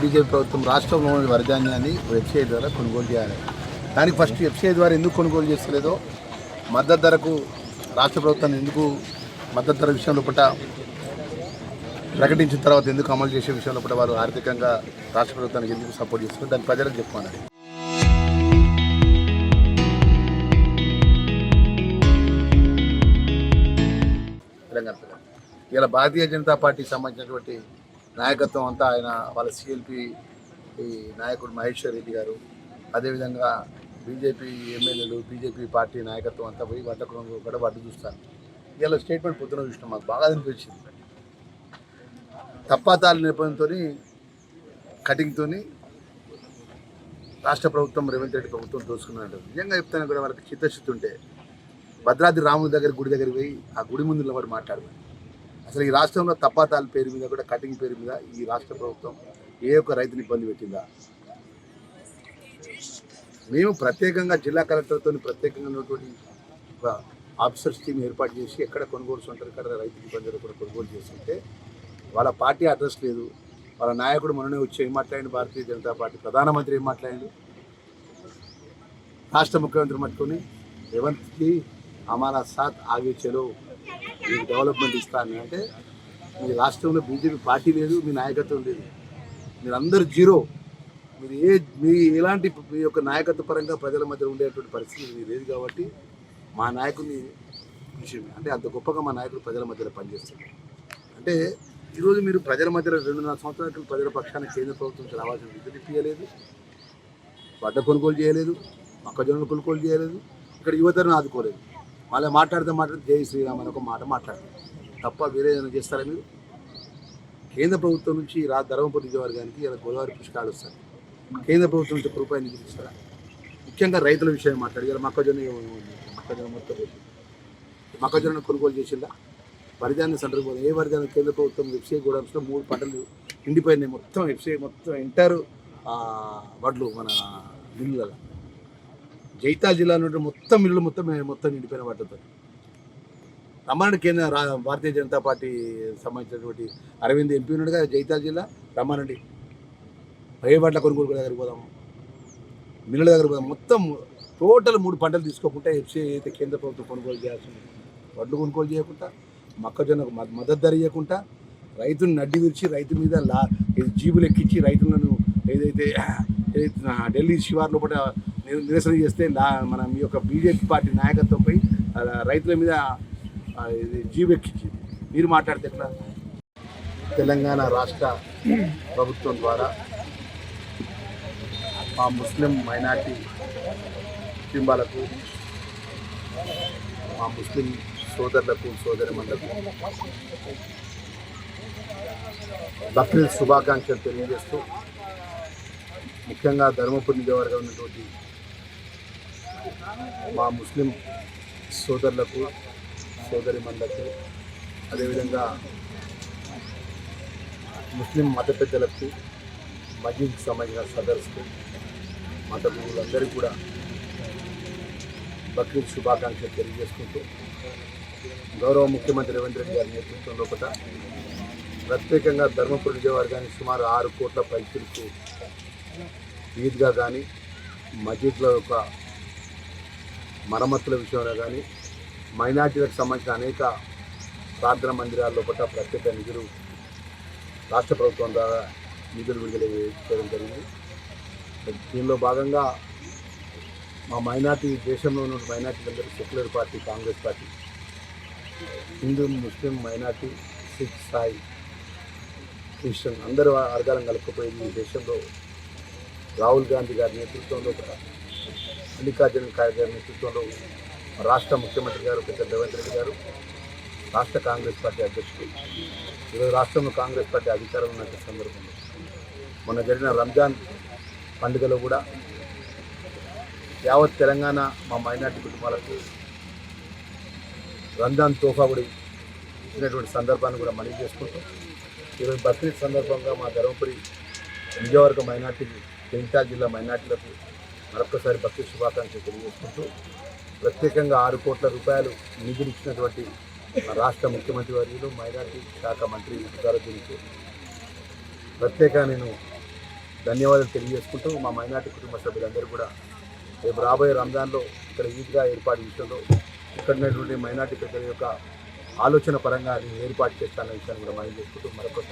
BJP ప్రభుత్వం రాష్ట్రంలోని వరిధాన్యాన్ని website ద్వారా కొనుగోలు చేయాలి. దానికి ఫస్ట్ వెబ్సైట్ ద్వారా ఎందుకు కొనుగోలు చేస్తలేదో, మద్దతు ధరకు రాష్ట్ర ప్రభుత్వాన్ని ఎందుకు మద్దతు ధర విషయంలో పట్ల ప్రకటించిన తర్వాత ఎందుకు అమలు చేసే విషయంలో పట్ల వారు ఆర్థికంగా రాష్ట్ర ప్రభుత్వానికి ఎందుకు సపోర్ట్ చేస్తున్నారు, దాని ప్రజలకు చెప్పుకోవాలి. తెలంగాణ ఇలా భారతీయ జనతా పార్టీకి సంబంధించినటువంటి నాయకత్వం అంతా ఆయన వాళ్ళ సిఎల్పి నాయకుడు మహేశ్వర్ రెడ్డి గారు, అదేవిధంగా బీజేపీ ఎమ్మెల్యేలు, బీజేపీ పార్టీ నాయకత్వం అంతా పోయి వడ్డకులం కూడా వడ్డు చూస్తాను. ఇలా స్టేట్మెంట్ పొద్దున చూసినాం, మాకు బాగా అనిపించింది. తప్పాతాల నేపథ్యంతో కటింగ్తో రాష్ట్ర ప్రభుత్వం రేవంత్ రెడ్డి ప్రభుత్వం దోసుకున్నట్టు. నిజంగా చెప్తాను కూడా వాళ్ళకి చిత్తశుద్ధి ఉంటే భద్రాద్రి రాముడి దగ్గర గుడి దగ్గరికి పోయి ఆ గుడి ముందు నిలబడి మాట్లాడమని. అసలు ఈ రాష్ట్రంలో తప్పాతాల పేరు మీద కూడా కటింగ్ పేరు మీద ఈ రాష్ట్ర ప్రభుత్వం ఏ ఒక్క రైతుని ఇబ్బంది పెట్టిందా? మేము ప్రత్యేకంగా జిల్లా కలెక్టర్తో ప్రత్యేకంగా ఉన్నటువంటి ఒక ఆఫీసర్స్ టీమ్ ఏర్పాటు చేసి ఎక్కడ కొనుగోలు సెంటర్ ఎక్కడ రైతుకి ఇబ్బందులు కూడా కొనుగోలు చేస్తుంటే వాళ్ళ పార్టీ అడ్రస్ లేదు. వాళ్ళ నాయకుడు మొన్ననే వచ్చి ఏం మాట్లాడింది, భారతీయ జనతా పార్టీ ప్రధానమంత్రి ఏం మాట్లాడింది, రాష్ట్ర ముఖ్యమంత్రి మట్టుకొని రేవంత్కి హమారా సాత్ ఆగే చలో మీకు డెవలప్మెంట్ ఇస్తాను అంటే, మీ రాష్ట్రంలో బీజేపీ పార్టీ లేదు, మీ నాయకత్వం లేదు, మీరు అందరూ జీరో. మీ ఎలాంటి మీ యొక్క నాయకత్వ పరంగా ప్రజల మధ్య ఉండేటువంటి పరిస్థితి లేదు. కాబట్టి మా నాయకుడిని అంటే అంత గొప్పగా మా నాయకుడు ప్రజల మధ్యలో పనిచేస్తుంది. అంటే ఈరోజు మీరు ప్రజల మధ్యలో 2.5 సంవత్సరాల ప్రజల పక్షాన కేంద్ర ప్రభుత్వం నుంచి రావాల్సిన విద్యుత్ ఇప్పించలేదు, వడ్డ కొనుగోలు చేయలేదు, మొక్కజొన్నలు కొనుగోలు చేయలేదు, ఇక్కడ యువతను ఆదుకోలేదు. మళ్ళీ మాట్లాడితే జై శ్రీరామ్ అని ఒక మాట మాట్లాడతారు తప్ప వేరే ఏదైనా చేస్తారా మీరు? కేంద్ర ప్రభుత్వం నుంచి ధర్మపురి నియోజకవర్గానికి ఇలా గోదావరి పుష్కరాలు వస్తాయి. కేంద్ర ప్రభుత్వం నుంచి రూపాయలు నిధులు ఇస్తారా? ముఖ్యంగా రైతుల విషయం మాట్లాడి ఇలా మొక్కజొన్న మొక్కజొన్న కొనుగోలు చేసిందా? వరిధాన్య సందర్భంలో ఏ వరిధాన్యం కేంద్ర ప్రభుత్వం ఎఫ్సీఐ గోడౌన్స్లో 3 పంటలు నిండిపోయినాయి. మొత్తం ఎఫ్సీఐ మొత్తం ఎంటైర్ వడ్లు మన మిల్లులలో జైతాల్ జిల్లాలో మొత్తం మిల్లు మొత్తం నిండిపోయిన వాటితో రమ్మనండి. కేంద్ర భారతీయ జనతా పార్టీ సంబంధించినటువంటి అరవింద్ ఎంపీ ఉన్నాడుగా జైతాల్ జిల్లా, రమ్మనండి. ఏ వడ్ల కొనుగోలు దగ్గరికి పోదాము, మిల్లుల దగ్గర పోదాం. మొత్తం టోటల్ 3 పంటలు తీసుకోకుండా ఎఫ్సీఐ అయితే కేంద్ర ప్రభుత్వం కొనుగోలు చేయాల్సింది, వడ్లు కొనుగోలు చేయకుండా, మొక్కజొన్నకు మద్దతు ధర ఇవ్వకుండా, రైతులను నడ్డి విరిచి రైతు మీద జీబులు ఎక్కించి రైతులను ఏదైతే ఢిల్లీ శివార్లో కూడా నిరసన చేస్తే మన మీ యొక్క బీజేపీ పార్టీ నాయకత్వంపై రైతుల మీద జీబు ఎక్కించి మీరు మాట్లాడితే ఎట్లా? తెలంగాణ రాష్ట్ర ప్రభుత్వం ద్వారా మా ముస్లిం మైనార్టీ కుటుంబాలకు, మా ముస్లిం సోదరులకు సోదరిమణులకు బక్రీద్ శుభాకాంక్షలు తెలియజేస్తూ, ముఖ్యంగా ధర్మపురి నియోజకవర్గం ఉన్నటువంటి మా ముస్లిం సోదరులకు సోదరిమణులకు, అదేవిధంగా ముస్లిం మత పెద్దలకు, మస్జిద్కి సంబంధించిన సదర్స్కు, మత గురువులందరికీ కూడా బక్రీద్ శుభాకాంక్షలు తెలియజేసుకుంటూ, గౌరవ ముఖ్యమంత్రి రేవంత్ రెడ్డి గారి నేతృత్వంలో కూడా ప్రత్యేకంగా ధర్మపురి నియోజకవర్గానికి సుమారు 6 కోట్ల పైసలకు ఈద్గా కానీ, మస్జిద్ల యొక్క మరమ్మతుల విషయంలో కానీ, మైనార్టీలకు సంబంధించిన అనేక ప్రార్థన మందిరాల్లో కూడా ప్రత్యేక నిధులు రాష్ట్ర ప్రభుత్వం ద్వారా నిధులు విడుదల చేయడం జరిగింది. దీనిలో భాగంగా మా మైనార్టీ, దేశంలో ఉన్న మైనార్టీలందరూ secular party, Congress party, Hindu, Muslim, minority, Sikh, సాయి, క్రిస్టియన్ అందరూ వర్గాలను కలుపుకుపోయింది. ఈ దేశంలో రాహుల్ గాంధీ గారి నేతృత్వంలో కూడా, మల్లికార్జున ఖార్గే గారి నేతృత్వంలో రాష్ట్ర ముఖ్యమంత్రి గారు పెద్ద రేవంత్ రెడ్డి గారు, రాష్ట్ర కాంగ్రెస్ పార్టీ అధ్యక్షుడు, ఈరోజు రాష్ట్రంలో కాంగ్రెస్ పార్టీ అధికారంలో ఉన్న సందర్భంలో మొన్న జరిగిన రంజాన్ పండుగలో కూడా యావత్ తెలంగాణ మా మైనార్టీ కుటుంబాలకు రంజాన్ తోఫా కూడా ఇచ్చినటువంటి సందర్భాన్ని కూడా మనవి చేసుకుంటాం. ఈరోజు బక్రీద్ సందర్భంగా మా ధర్మపురి నియోజకవర్గ మైనార్టీకి, జగిత్యాల జిల్లా మైనార్టీలకు మరొకసారి బక్రీద్ శుభాకాంక్షలు తెలియజేసుకుంటూ, ప్రత్యేకంగా 6 కోట్ల రూపాయలు నిధులు ఇచ్చినటువంటి రాష్ట్ర ముఖ్యమంత్రి వర్యులు, మైనార్టీ శాఖ మంత్రి ముఖ్తారుద్దీన్కు ప్రత్యేకంగా నేను ధన్యవాదాలు తెలియజేసుకుంటూ మా మైనార్టీ కుటుంబ సభ్యులందరూ కూడా రేపు రాబోయే రంజాన్లో ఇక్కడ ఈద్గా ఏర్పాటు విషయంలో ఇక్కడ ఉన్నటువంటి మైనార్టీ పెద్దల యొక్క ఆలోచన పరంగా నేను ఏర్పాటు చేస్తానన్న విషయాన్ని కూడా మనం చేసుకుంటూ మరొక